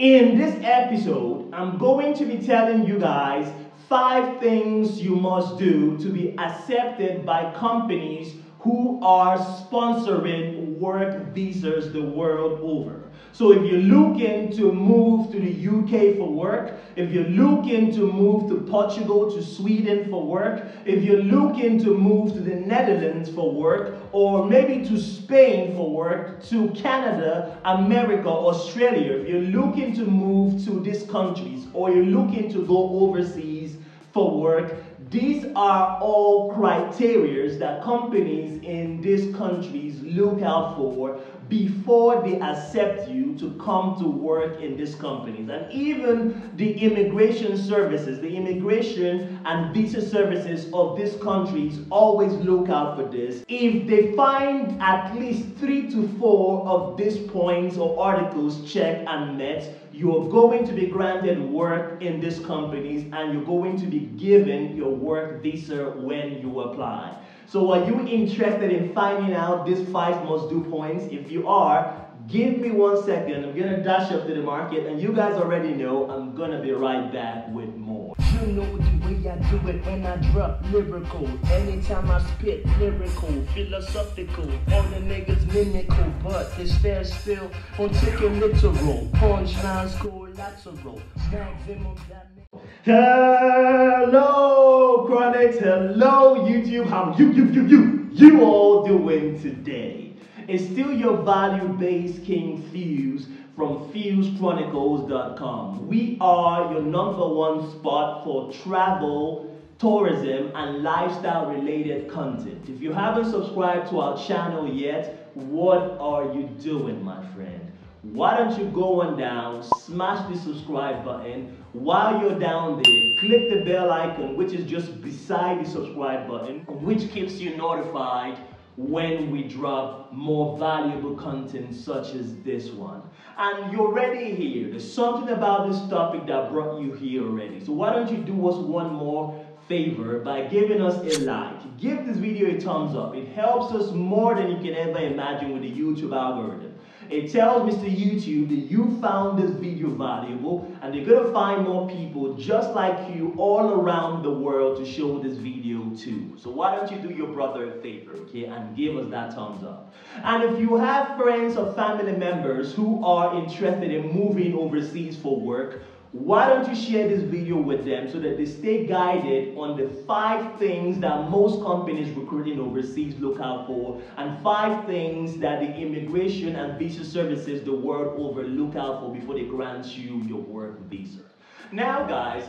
In this episode, I'm going to be telling you guys 5 things you must do to be accepted by companies who are sponsoring work visas the world over. So if you're looking to move to the UK for work, if you're looking to move to Portugal, to Sweden for work, if you're looking to move to the Netherlands for work, or maybe to Spain for work, to Canada, America, Australia, if you're looking to move to these countries, or you're looking to go overseas for work, these are all criteria that companies in these countries look out for before they accept you to come to work in these companies. And even the immigration services, the immigration and visa services of these countries always look out for this. If they find at least 3 to 4 of these points or articles checked and met, you're going to be granted work in these companies and you're going to be given your work visa when you apply. So are you interested in finding out these 5 must-do points? If you are, give me 1 second. I'm going to dash up to the market, and you guys already know I'm going to be right back with more. You know the way I do it when I drop lyrical. Anytime I spit lyrical, philosophical. All the niggas mimical, but they stare still on taking literal. Punchlines collateral. Maximum damage. Hello, Chronicles. Hello, YouTube. How you all doing today? It's still your value-based King Fuse from FuseChronicles.com. We are your #1 spot for travel, tourism, and lifestyle-related content. If you haven't subscribed to our channel yet, what are you doing, my friend? Why don't you go on down, smash the subscribe button. While you're down there, click the bell icon, which is just beside the subscribe button, which keeps you notified when we drop more valuable content such as this one. And you're already here. There's something about this topic that brought you here already. So why don't you do us one more favor by giving us a like. Give this video a thumbs up. It helps us more than you can ever imagine with the YouTube algorithm. It tells Mr. YouTube that you found this video valuable, and they're going to find more people just like you all around the world to show this video to. So why don't you do your brother a favor, okay, and give us that thumbs up. And if you have friends or family members who are interested in moving overseas for work, why don't you share this video with them so that they stay guided on the 5 things that most companies recruiting overseas look out for, and 5 things that the immigration and visa services the world over look out for before they grant you your work visa. Now guys,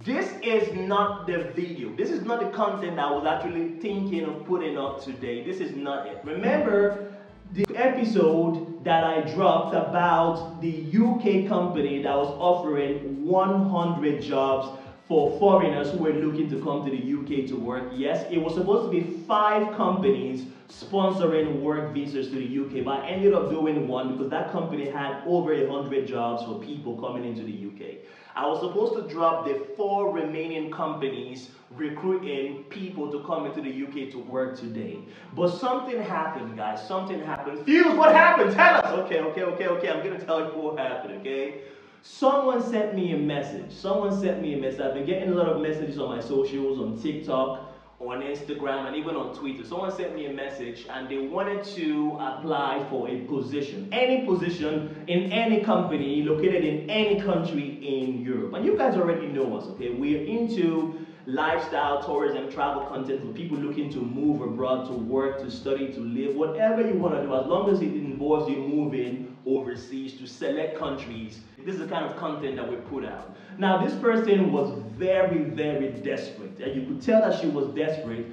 this is not the video. This is not the content I was actually thinking of putting up today. This is not it. Remember the episode that I dropped about the UK company that was offering 100 jobs for foreigners who were looking to come to the UK to work? Yes, it was supposed to be 5 companies sponsoring work visas to the UK, but I ended up doing 1 because that company had over 100 jobs for people coming into the UK. I was supposed to drop the 4 remaining companies recruiting people to come into the UK to work today. But something happened, guys. Something happened. Fuse, what happened? Tell us. Okay. I'm going to tell you what happened, okay? Someone sent me a message. I've been getting a lot of messages on my socials, on TikTok, on Instagram, and even on Twitter. Someone sent me a message and they wanted to apply for a position. Any position in any company located in any country in Europe. And you guys already know us, okay? We're into lifestyle, tourism, travel content for people looking to move abroad, to work, to study, to live, whatever you want to do, as long as it involves you moving overseas to select countries. This is the kind of content that we put out. Now, this person was very, very desperate. And you could tell that she was desperate.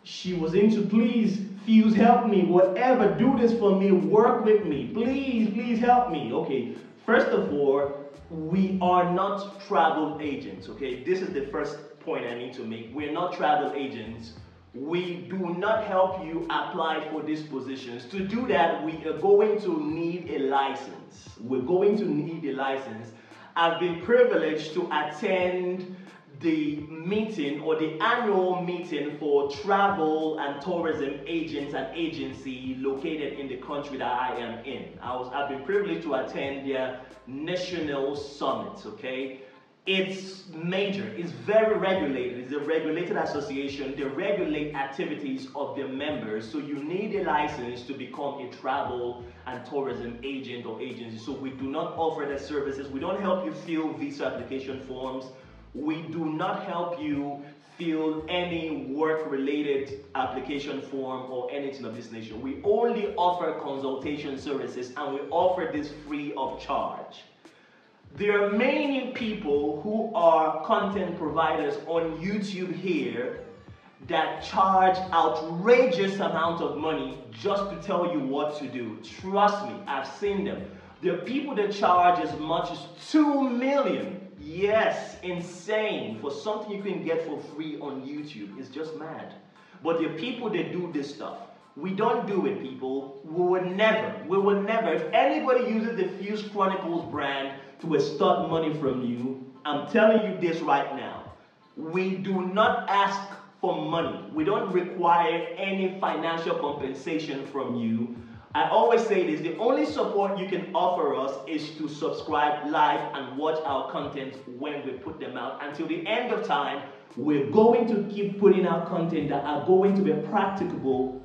She was into, please, Fuse, help me, whatever, do this for me, work with me, please help me. Okay, first of all, we are not travel agents, okay? This is the first point I need to make. We're not travel agents. We do not help you apply for these positions. To do that, we are going to need a license. I've been privileged to attend the meeting or the annual meeting for travel and tourism agents and agency located in the country that I am in. I've been privileged to attend their national summit, okay? It's major, it's very regulated, it's a regulated association. They regulate activities of their members, so you need a license to become a travel and tourism agent or agency. So we do not offer the services. We don't help you fill visa application forms. We do not help you fill any work-related application form or anything of this nature. We only offer consultation services, and we offer this free of charge. There are many people who are content providers on YouTube here that charge outrageous amount of money just to tell you what to do. Trust me, I've seen them. There are people that charge as much as 2 million. Yes, insane, for something you can get for free on YouTube. It's just mad. But there are people that do this stuff. We don't do it, people. We will never. If anybody uses the Fuse Chronicles brand to extort money from you, I'm telling you this right now. We do not ask for money. We don't require any financial compensation from you. I always say this, the only support you can offer us is to subscribe, like, and watch our content when we put them out. Until the end of time, we're going to keep putting out content that are going to be practicable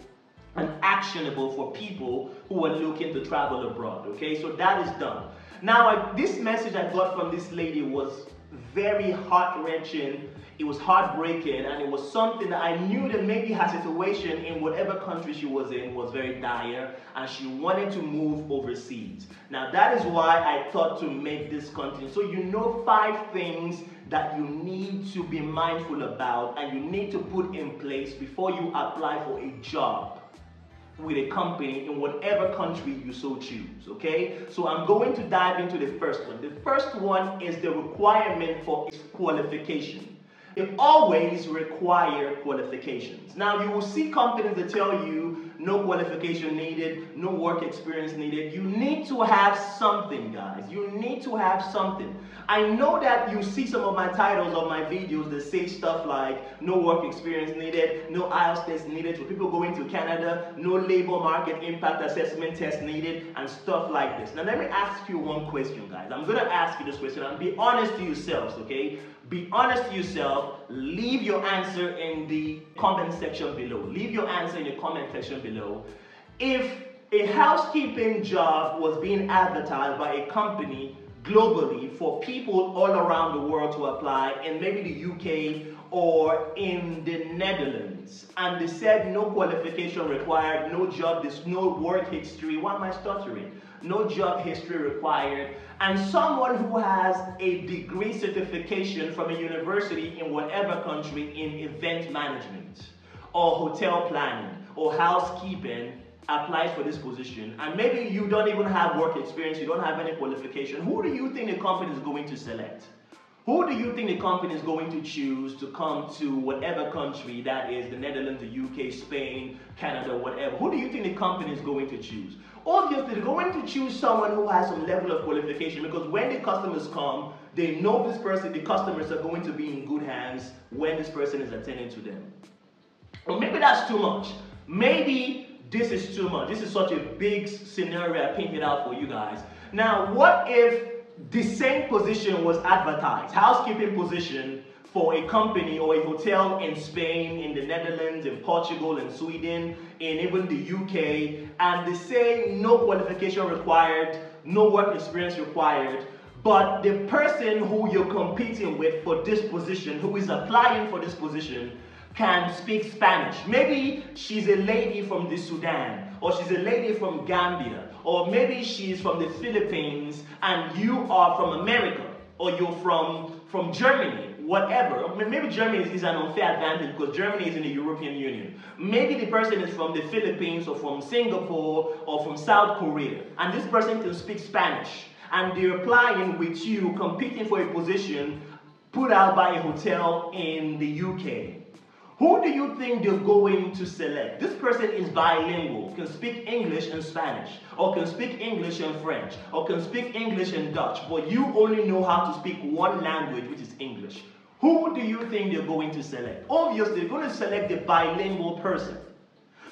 and actionable for people who are looking to travel abroad, okay? So that is done. Now, this message I got from this lady was very heart-wrenching. It was heartbreaking, and it was something that I knew that maybe her situation in whatever country she was in was very dire, and she wanted to move overseas. Now, that is why I thought to make this content. So you know 5 things that you need to be mindful about and you need to put in place before you apply for a job with a company in whatever country you so choose, okay? So I'm going to dive into the first one. The first one is the requirement for qualification. They always require qualifications. Now, you will see companies that tell you no qualification needed, no work experience needed. You need to have something, guys. You need to have something. I know that you see some of my titles of my videos that say stuff like no work experience needed, no IELTS test needed for people going to Canada, no labor market impact assessment test needed, and stuff like this. Now, let me ask you one question, guys. I'm going to ask you this question, and be honest to yourselves, okay? Be honest to yourself. Leave your answer in the comment section below. Leave your answer in the comment section below. If a housekeeping job was being advertised by a company globally for people all around the world to apply in maybe the UK or in the Netherlands, and they said no qualification required, no job, no work history, why am I stuttering? No job history required, and someone who has a degree certification from a university in whatever country in event management or hotel planning or housekeeping applies for this position, and maybe you don't even have work experience, you don't have any qualification, who do you think the company is going to select? Who do you think the company is going to choose to come to whatever country, that is the Netherlands, the UK, Spain, Canada, whatever? Who do you think the company is going to choose? Obviously, they're going to choose someone who has some level of qualification, because when the customers come, they know this person, the customers are going to be in good hands when this person is attending to them. Or maybe that's too much. Maybe this is too much. This is such a big scenario I painted out for you guys. Now, what if the same position was advertised, housekeeping position, for a company or a hotel in Spain, in the Netherlands, in Portugal, in Sweden, in even the UK, and they say no qualification required, no work experience required, but the person who you're competing with for this position, who is applying for this position, can speak Spanish. Maybe she's a lady from the Sudan, or she's a lady from Gambia, or maybe she's from the Philippines and you are from America, or you're from Germany, whatever. Maybe Germany is an unfair advantage because Germany is in the European Union. Maybe the person is from the Philippines or from Singapore or from South Korea, and this person can speak Spanish, and they're applying with you, competing for a position put out by a hotel in the UK. Who do you think they're going to select? This person is bilingual, can speak English and Spanish, or can speak English and French, or can speak English and Dutch, but you only know how to speak one language, which is English. who do you think they're going to select? Obviously, they're going to select the bilingual person.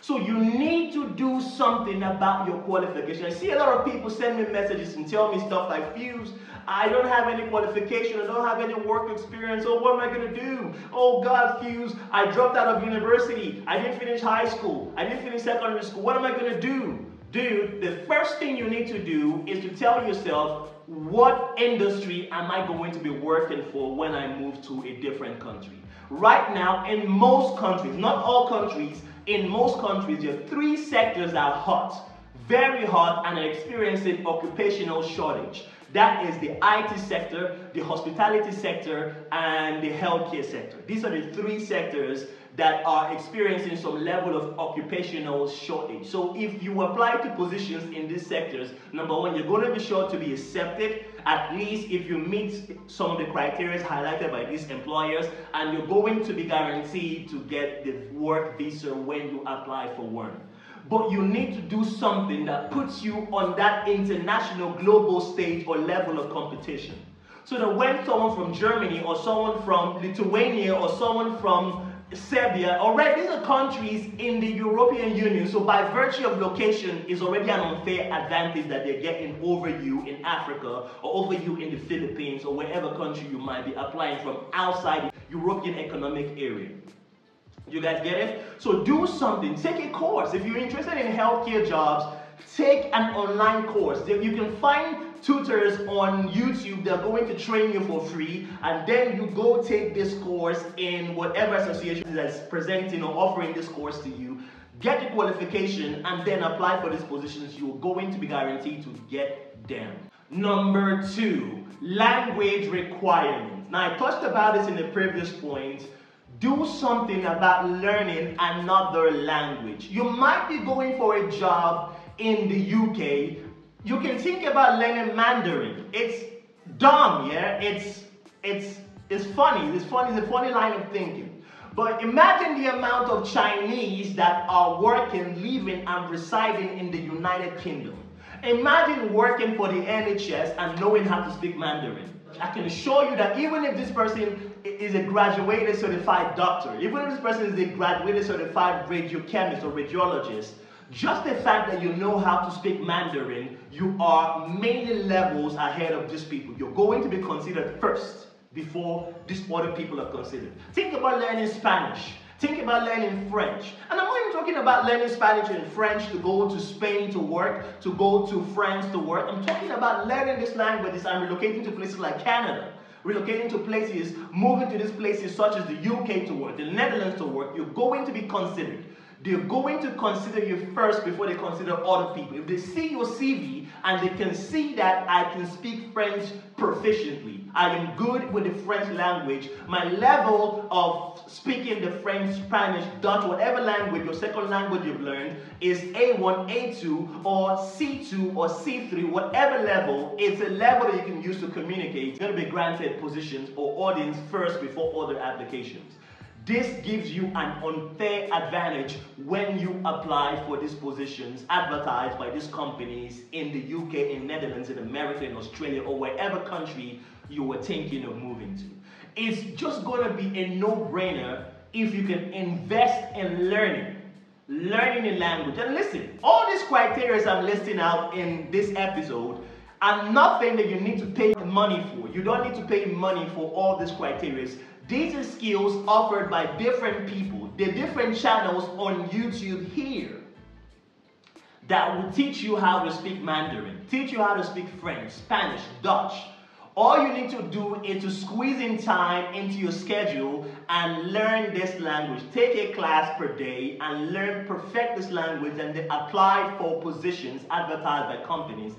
So you need to do something about your qualification. I see a lot of people send me messages and tell me stuff like, Fuse, I don't have any qualification, I don't have any work experience, oh, what am I going to do? Oh God, Fuse, I dropped out of university, I didn't finish high school, I didn't finish secondary school, what am I going to do? Dude, the first thing you need to do is to tell yourself, what industry am I going to be working for when I move to a different country? Right now, in most countries, not all countries, in most countries, there are 3 sectors that are hot, very hot, and are experiencing occupational shortage. That is the IT sector, the hospitality sector, and the healthcare sector. These are the 3 sectors that are experiencing some level of occupational shortage. So if you apply to positions in these sectors, number 1, you're going to be sure to be accepted, at least if you meet some of the criteria highlighted by these employers, and you're going to be guaranteed to get the work visa when you apply for work. But you need to do something that puts you on that international global stage or level of competition. So that when someone from Germany or someone from Lithuania or someone from Serbia, already these are countries in the European Union, so by virtue of location is already an unfair advantage that they're getting over you in Africa or over you in the Philippines or wherever country you might be applying from outside the European Economic Area. You guys get it? So do something, take a course. If you're interested in healthcare jobs, take an online course. You can find tutors on YouTube that are going to train you for free, and then you go take this course in whatever association that's presenting or offering this course to you, get the qualification, and then apply for these positions. You're going to be guaranteed to get them. Number 2, language requirements. Now I touched about this in the previous point. Do something about learning another language. You might be going for a job in the UK. You can think about learning Mandarin. It's dumb, yeah? It's funny. It's a funny line of thinking. But imagine the amount of Chinese that are working, living, and residing in the United Kingdom. Imagine working for the NHS and knowing how to speak Mandarin. I can assure you that even if this person is a graduated certified doctor, even if this person is a graduated certified radiochemist or radiologist, just the fact that you know how to speak Mandarin, you are many levels ahead of these people. You're going to be considered first before these other people are considered. Think about learning Spanish. Think about learning French. And I'm not even talking about learning Spanish and French to go to Spain to work, to go to France to work. I'm talking about learning these languages and relocating to places like Canada, relocating to places, moving to these places such as the UK to work, the Netherlands to work. You're going to be considered. They're going to consider you first before they consider other people. If they see your CV and they can see that I can speak French proficiently, I am good with the French language, my level of speaking the French, Spanish, Dutch, whatever language, your second language you've learned, is A1, A2, or C2, or C3, whatever level, it's a level that you can use to communicate. You're going to be granted positions or audience first before other applications. This gives you an unfair advantage when you apply for these positions advertised by these companies in the UK, in Netherlands, in America, in Australia, or wherever country you were thinking of moving to. It's just going to be a no-brainer if you can invest in learning a language. And listen, all these criteria I'm listing out in this episode are nothing that you need to pay money for. You don't need to pay money for all these criteria. These are skills offered by different people. There are different channels on YouTube here that will teach you how to speak Mandarin, teach you how to speak French, Spanish, Dutch. All you need to do is to squeeze in time into your schedule and learn this language. Take a class per day and perfect this language, and then apply for positions advertised by companies.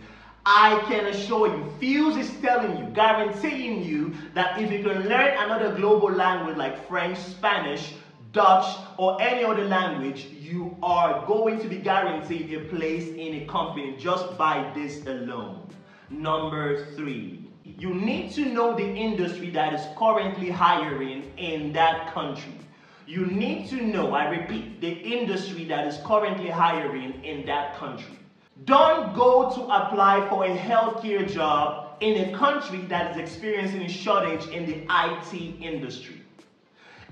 I can assure you, Fuse is telling you, guaranteeing you that if you can learn another global language like French, Spanish, Dutch, or any other language, you are going to be guaranteed a place in a company just by this alone. Number 3, you need to know the industry that is currently hiring in that country. You need to know, I repeat, the industry that is currently hiring in that country. Don't go to apply for a healthcare job in a country that is experiencing a shortage in the IT industry.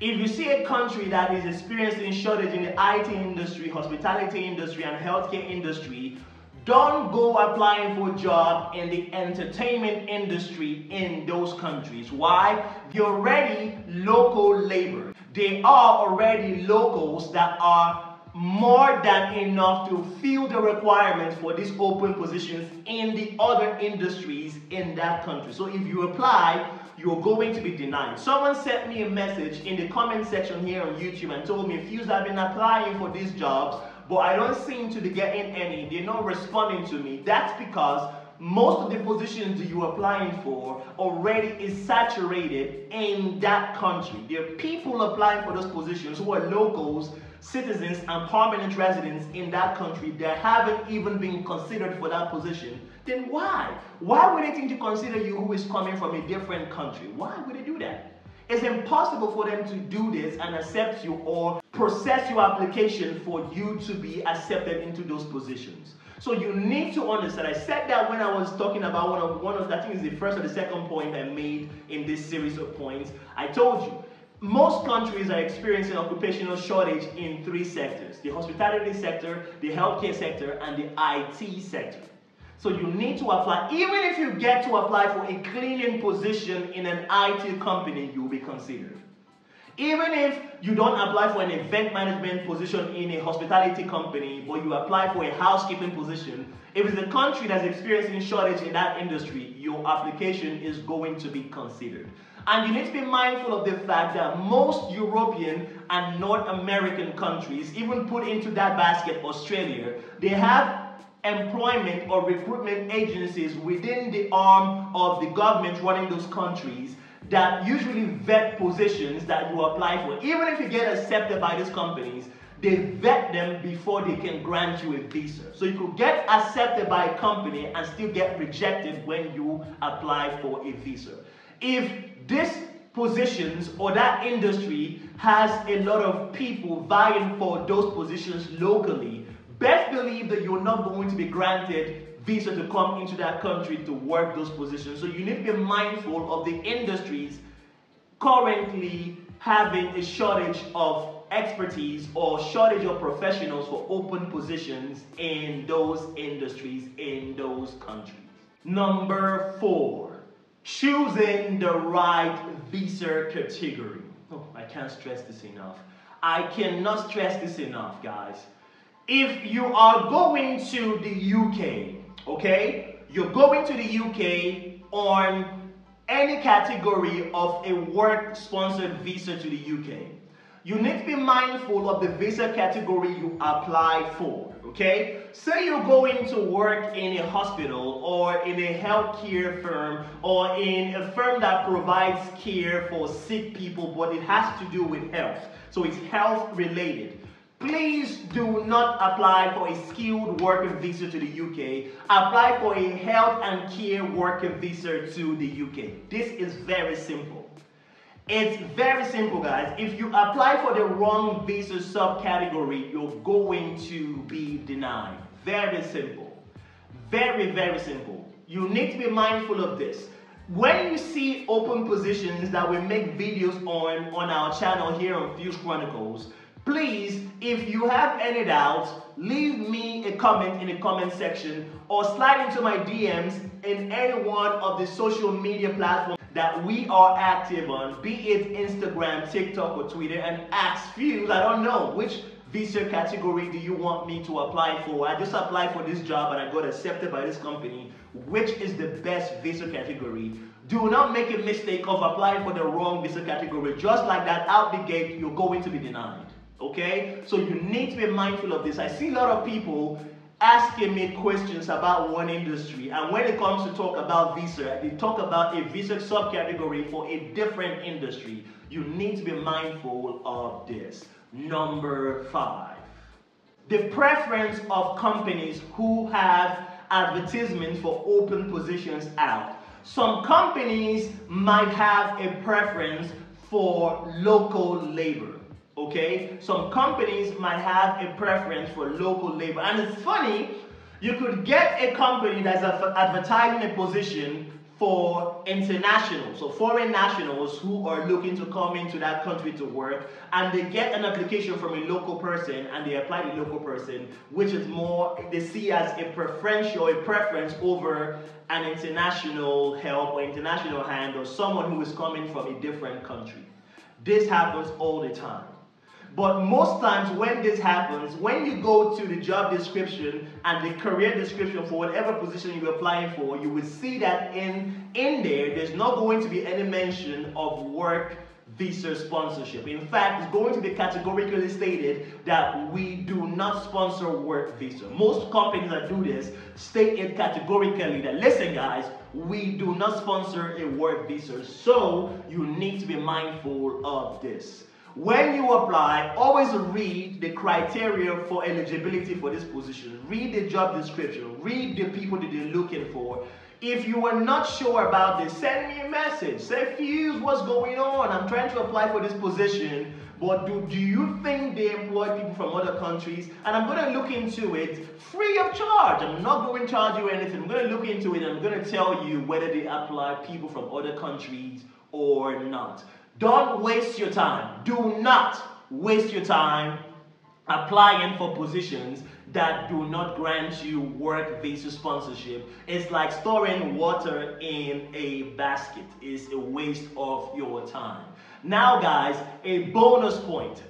If you see a country that is experiencing a shortage in the IT industry, hospitality industry, and healthcare industry, don't go applying for a job in the entertainment industry in those countries. Why? They're already local labor. They are already locals that are more than enough to fill the requirements for these open positions in the other industries in that country. So if you apply, you're going to be denied. Someone sent me a message in the comment section here on YouTube and told me, Fuse, I've been applying for these jobs, but I don't seem to be getting any. They're not responding to me. That's because most of the positions that you're applying for already is saturated in that country. There are people applying for those positions who are locals, citizens, and permanent residents in that country that haven't even been considered for that position. Then why? Why would they think to consider you who is coming from a different country? Why would they do that? It's impossible for them to do this and accept you or process your application for you to be accepted into those positions. So you need to understand. I said that when I was talking about one of I think it's the first or the second point I made in this series of points. I told you, most countries are experiencing occupational shortage in 3 sectors: the hospitality sector, the healthcare sector, and the IT sector. So you need to apply. Even if you get to apply for a cleaning position in an IT company, you'll be considered. Even if you don't apply for an event management position in a hospitality company, but you apply for a housekeeping position, if it's a country that's experiencing shortage in that industry, your application is going to be considered. And you need to be mindful of the fact that most European and North American countries, even put into that basket Australia, they have employment or recruitment agencies within the arm of the government running those countries that usually vet positions that you apply for. Even if you get accepted by these companies, they vet them before they can grant you a visa. So you could get accepted by a company and still get rejected when you apply for a visa. If this positions or that industry has a lot of people vying for those positions locally, best believe that you're not going to be granted visa to come into that country to work those positions. So you need to be mindful of the industries currently having a shortage of expertise or shortage of professionals for open positions in those industries, in those countries. Number 4, choosing the right visa category. Oh, I can't stress this enough. I cannot stress this enough, guys. If you are going to the UK, okay, you're going to the UK on any category of a work-sponsored visa to the UK, you need to be mindful of the visa category you apply for, okay? Say you're going to work in a hospital or in a healthcare firm or in a firm that provides care for sick people, but it has to do with health, so it's health related. Please do not apply for a skilled worker visa to the UK. Apply for a health and care worker visa to the UK. This is very simple. It's very simple, guys. If you apply for the wrong visa subcategory, you're going to be denied. Very simple. Very, very simple. You need to be mindful of this. When you see open positions that we make videos on our channel here on Fuse Chronicles, please, if you have any doubts, leave me a comment in the comment section or slide into my DMs in any one of the social media platforms that we are active on, be it Instagram, TikTok, or Twitter, and ask Fuse, I don't know, which visa category do you want me to apply for? I just applied for this job and I got accepted by this company. Which is the best visa category? Do not make a mistake of applying for the wrong visa category. Just like that, out the gate, you're going to be denied. Okay, so you need to be mindful of this. I see a lot of people asking me questions about one industry, and when it comes to talk about visa, they talk about a visa subcategory for a different industry. You need to be mindful of this. Number 5, the preference of companies who have advertisements for open positions out. Some companies might have a preference for local labor. Okay, some companies might have a preference for local labor, and it's funny, you could get a company that's advertising a position for internationals, so foreign nationals who are looking to come into that country to work, and they get an application from a local person and they apply the local person, which is more, they see as a preference over an international help or international hand or someone who is coming from a different country. This happens all the time. But most times when this happens, when you go to the job description and the career description for whatever position you're applying for, you will see that in there's not going to be any mention of work visa sponsorship. In fact, it's going to be categorically stated that we do not sponsor work visa. Most companies that do this state it categorically that, listen guys, we do not sponsor a work visa, so you need to be mindful of this. When you apply, always read the criteria for eligibility for this position. Read the job description. Read the people that they're looking for. If you are not sure about this, send me a message. Say, Fuse, what's going on? I'm trying to apply for this position, but do you think they employ people from other countries? And I'm going to look into it free of charge. I'm not going to charge you anything. I'm going to look into it and I'm going to tell you whether they apply people from other countries or not. Don't waste your time. Do not waste your time applying for positions that do not grant you work visa sponsorship. It's like storing water in a basket. It's a waste of your time. Now guys, a bonus point,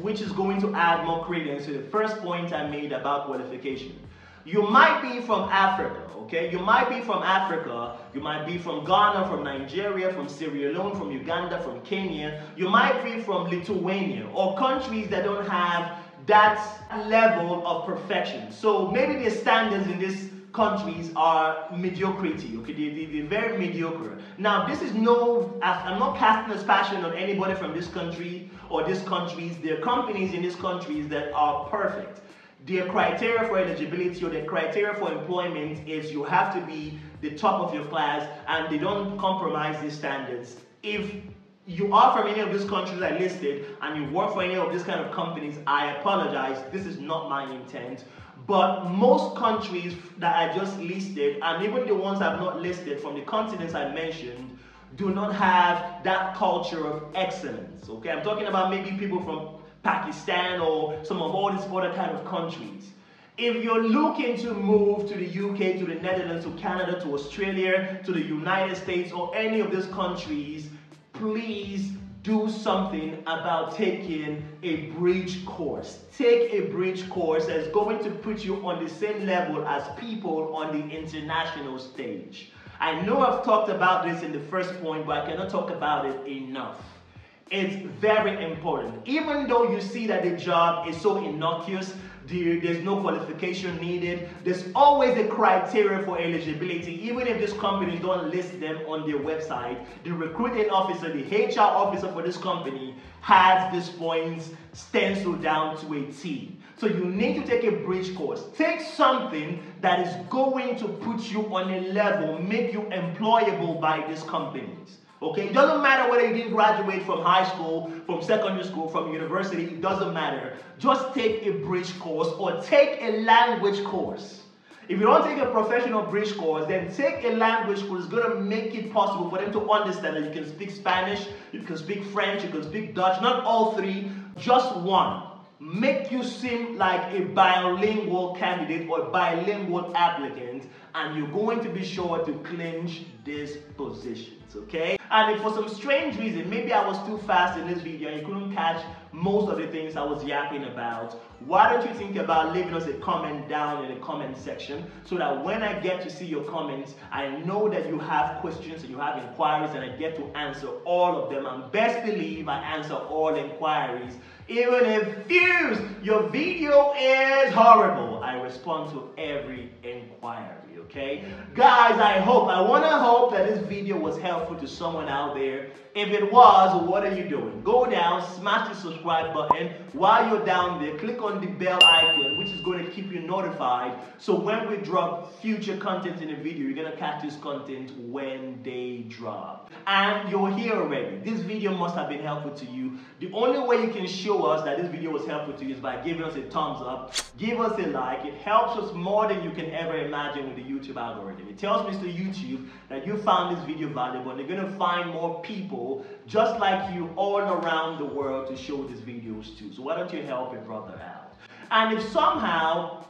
which is going to add more credence to the first point I made about qualification. You might be from Africa, okay? You might be from Africa, you might be from Ghana, from Nigeria, from Sierra Leone, from Uganda, from Kenya. You might be from Lithuania or countries that don't have that level of perfection. So maybe the standards in these countries are mediocrity, okay? They're very mediocre. Now, this is I'm not casting aspersion on anybody from this country or these countries. There are companies in these countries that are perfect. Their criteria for eligibility or their criteria for employment is you have to be the top of your class and they don't compromise these standards. If you are from any of these countries I listed and you work for any of these kind of companies, I apologize. This is not my intent. But most countries that I just listed, and even the ones I've not listed from the continents I mentioned, do not have that culture of excellence. Okay, I'm talking about maybe people from Pakistan or some of all these other kind of countries. If you're looking to move to the UK, to the Netherlands, to Canada, to Australia, to the United States, or any of these countries, please do something about taking a bridge course. Take a bridge course that's going to put you on the same level as people on the international stage. I know I've talked about this in the first point, but I cannot talk about it enough. It's very important. Even though you see that the job is so innocuous, there's no qualification needed, there's always a criteria for eligibility. Even if these companies don't list them on their website, the recruiting officer, the HR officer for this company has these points stenciled down to a T. So you need to take a bridge course. Take something that is going to put you on a level, make you employable by these companies. Okay, it doesn't matter whether you didn't graduate from high school, from secondary school, from university, it doesn't matter. Just take a bridge course or take a language course. If you don't take a professional bridge course, then take a language course. It's going to make it possible for them to understand that you can speak Spanish, you can speak French, you can speak Dutch, not all three, just one. Make you seem like a bilingual candidate or bilingual applicant, and you're going to be sure to clinch these positions, okay? And if for some strange reason, maybe I was too fast in this video and you couldn't catch most of the things I was yapping about, why don't you think about leaving us a comment down in the comment section so that when I get to see your comments, I know that you have questions and you have inquiries and I get to answer all of them. And best believe I answer all inquiries. Even if Fuse, your video is horrible, I respond to every inquiry. Okay, guys, I want to hope that this video was helpful to someone out there. If it was, what are you doing? Go down, smash the subscribe button. While you're down there, click on the bell icon, which is going to keep you notified. So when we drop future content in a video, you're going to catch this content when they drop. And you're here already. This video must have been helpful to you. The only way you can show us that this video was helpful to you is by giving us a thumbs up, give us a like. It helps us more than you can ever imagine with the YouTube algorithm. It tells Mr. YouTube that you found this video valuable, and they're going to find more people just like you all around the world to show these videos to. So why don't you help a brother out? And if somehow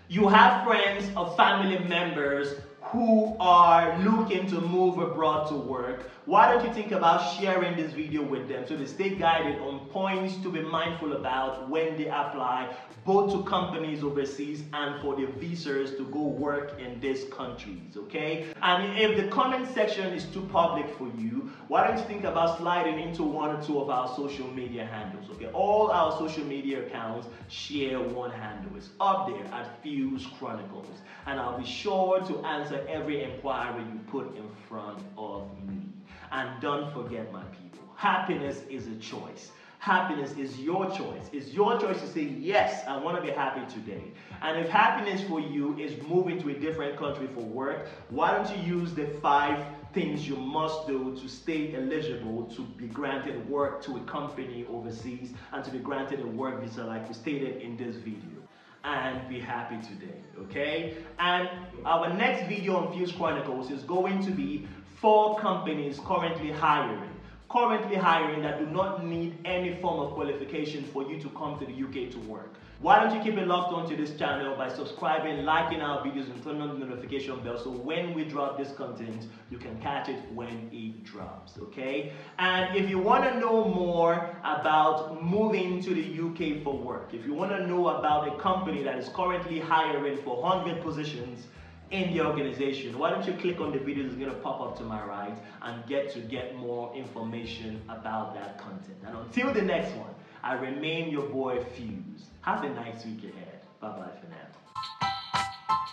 you have friends or family members who are looking to move abroad to work, why don't you think about sharing this video with them so they stay guided on points to be mindful about when they apply, both to companies overseas and for the visas to go work in these countries, okay? And if the comment section is too public for you, why don't you think about sliding into one or two of our social media handles, okay? All our social media accounts share one handle. It's up there at Fuse Chronicles. And I'll be sure to answer every inquiry you put in front of me. And don't forget, my people, happiness is a choice. Happiness is your choice. It's your choice to say, yes, I want to be happy today. And if happiness for you is moving to a different country for work, why don't you use the 5 things you must do to stay eligible to be granted work to a company overseas and to be granted a work visa like we stated in this video. And be happy today, okay? And our next video on Fuse Chronicles is going to be 4 companies currently hiring that do not need any form of qualification for you to come to the UK to work. Why don't you keep it locked onto this channel by subscribing, liking our videos, and turning on the notification bell so when we drop this content, you can catch it when it drops, okay? And if you want to know more about moving to the UK for work, if you want to know about a company that is currently hiring for 100 positions in the organization, why don't you click on the video that's going to pop up to my right and get more information about that content. And until the next one, I remain your boy Fuse. Have a nice week ahead. Bye bye for now.